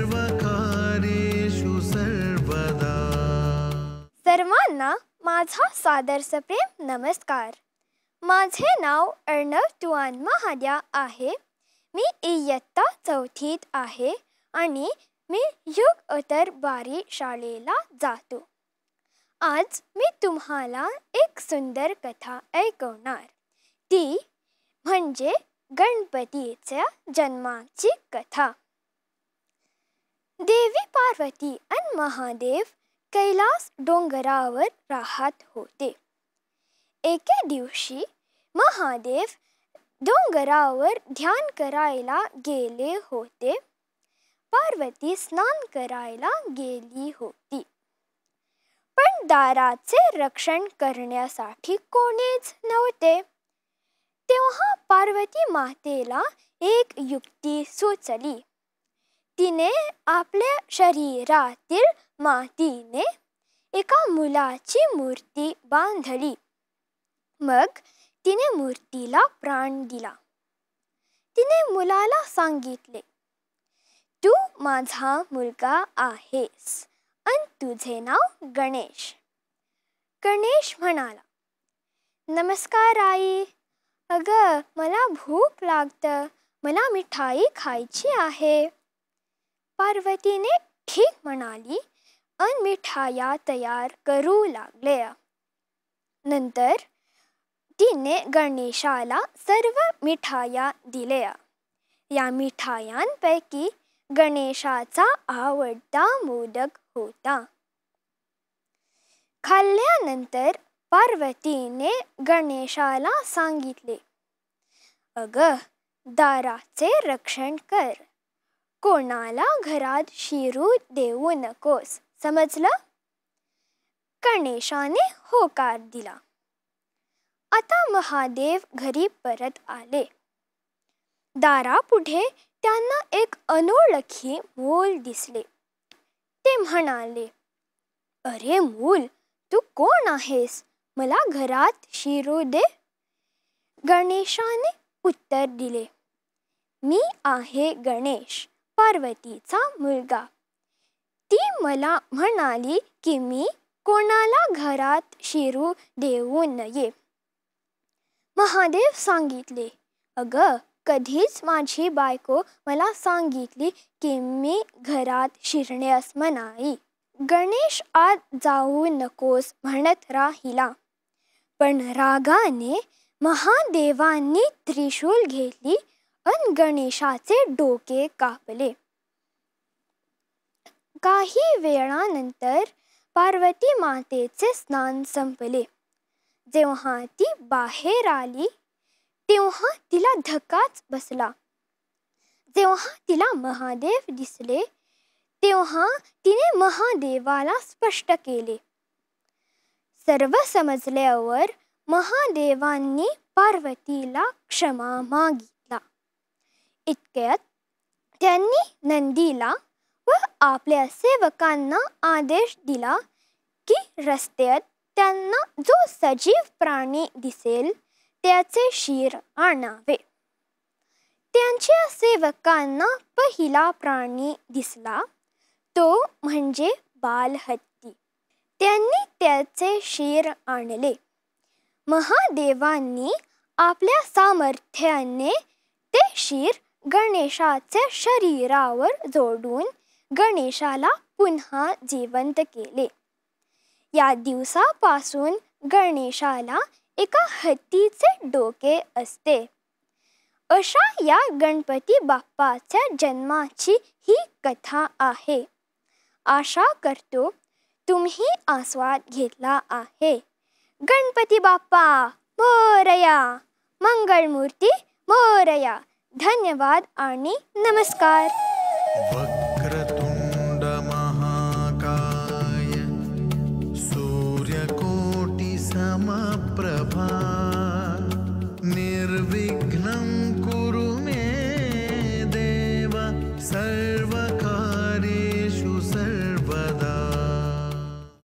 सर्वकार्येषु सर्वदा। सर्वांना माझा सादर प्रेम नमस्कार. माझे नाव अर्णव तुआन महाद्या आहे. मी इयत्ता 4थीत आहे आणि मी युगोत्तर बारी शाळेला जातो. आज मी तुम्हाला एक सुंदर कथा ऐकवणार. ती म्हणजे गणपतीच्या जन्माची कथा. देवी पार्वती आणि महादेव कैलास डोंगरावर राहत होते. एके दिवशी महादेव डोंगरावर ध्यान करायला गेले होते. पार्वती स्नान करायला गेली होती. पण दाराचे रक्षण करण्यासाठी कोणीच नव्हते. तेव्हा पार्वती मातेला एक युक्ती सुचली. तिने आपल्या शरीरातील मातीने एका मुलाची मूर्ती बांधली. मग तिने मूर्तीला प्राण दिला. तिने मुलाला सांगितले, तू माझा मुलगा आहेस आणि तुझे नाव गणेश. गणेश म्हणाला, नमस्कार आई. अगं, मला भूक लागतं. मला मिठाई खायची आहे. पार्वतीने ठीक म्हणाली आणि मिठाया तयार करू लागल्या. नंतर तिने गणेशाला सर्व मिठाया दिल्या. या मिठायांपैकी गणेशाचा आवडता मोदक होता. खाल्ल्यानंतर पार्वतीने गणेशाला सांगितले, अगं, दाराचे रक्षण कर. कोणाला घरात शिरू देऊ नकोस, समजलं? गणेशाने होकार दिला. आता महादेव घरी परत आले. दारापुढे त्यांना एक अनोळखी मूल दिसले. ते म्हणाले, अरे मूल, तू कोण आहेस? मला घरात शिरू दे. गणेशाने उत्तर दिले, मी आहे गणेश, पार्वतीचा मुलगा. ती मला म्हणाली की मी कोणाला घरात शिरू देऊ नये. महादेव सांगितले, अगं, कधीच माझी बायको मला सांगितली की मी घरात शिरण्यास मनाई. गणेश आत जाऊ नकोस म्हणत राहिला. पण रागाने महादेवांनी त्रिशूल घेतली आणि गणेशाचे डोके कापले. काही वेळानंतर पार्वती मातेचे स्नान संपले. जेव्हा ती बाहेर आली तेव्हा तिला धक्काच बसला. जेव्हा तिला महादेव दिसले तेव्हा तिने महादेवाला स्पष्ट केले. सर्व समजल्यावर महादेवांनी पार्वतीला क्षमा मागितला. इतक्यात त्यांनी नंदीला व आपल्या सेवकांना आदेश दिला की रस्त्यात त्यांना जो सजीव प्राणी दिसेल त्याचे शिर आणावे. त्यांच्या सेवकांना पहिला प्राणी दिसला तो म्हणजे बालहत्ती. त्यांनी त्याचे शिर आणले. महादेवांनी आपल्या सामर्थ्याने ते शिर गणेशाच्या शरीरावर जोडून गणेशाला पुन्हा जिवंत केले. या दिवसापासून गणेशाला एका हत्तीचे डोके असते. अशा या गणपती बाप्पाच्या जन्माची ही कथा आहे. आशा करतो तुम्ही आस्वाद घेतला आहे. गणपती बाप्पा मोरया, मंगळमूर्ती मोरया. धन्यवाद आणि नमस्कार.